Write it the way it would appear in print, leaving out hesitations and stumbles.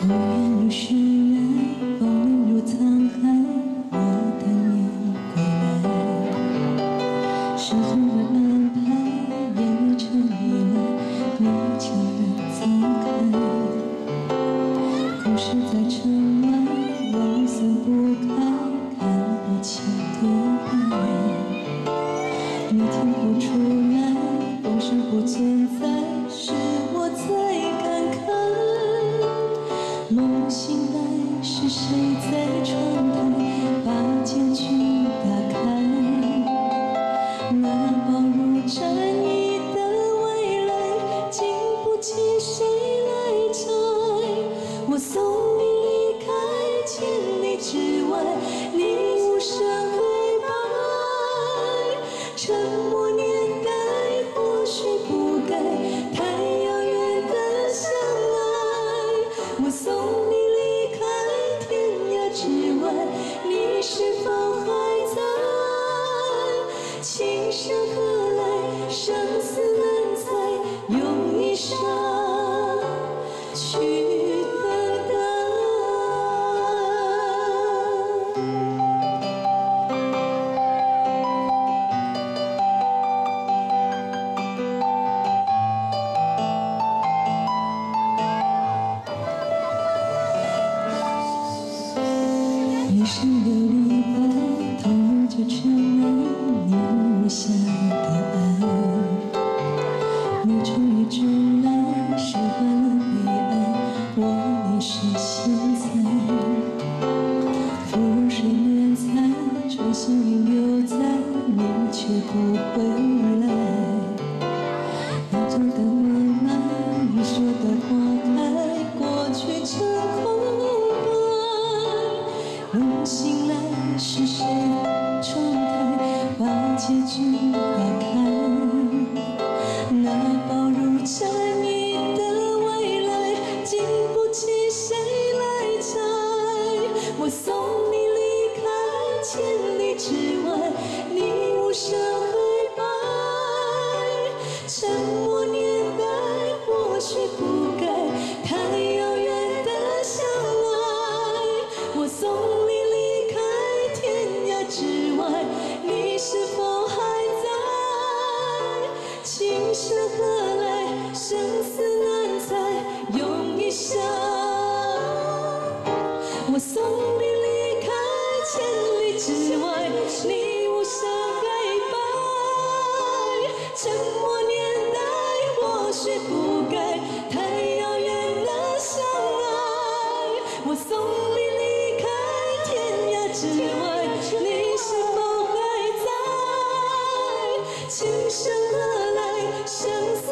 无言如雪来，风铃如沧海，我等你归来。是总会安排，烟雨成意外，你悄然走开。故事在城外，我散不开，看不清对白。你听不出来，风声不存在，是我在感慨。梦醒来，是谁在窗台把结局打开？那薄如蝉翼的未来，经不起谁来摘。我送你离开千里之外，你无声黑白。沉默年代或许不该太遥远的相爱。我送你离开天涯之外，你是否还在？情深何来，生死难猜，用一生去等待。一生的离别，投入这尘埃，你无下的爱。你终于终来，释怀了悲哀，我迷失现在。浮如水面采，春心已留在，你却不回来。眼中的未来，你说的花开，过去成空白。梦醒来，是谁窗台把结局打开？那薄如蝉翼的未来，经不起谁来摘。我送你离开千里之外，你无声黑白。沉默年代或许不该太遥远的相爱。我送你离开天涯之外，你是否还在？情深何来，生死难猜，用一生。我送你离开千里之外，你无声黑白。沉默年代或许不该太遥远的相爱。我送你离开天涯之外，你是否还在？情深何来，生死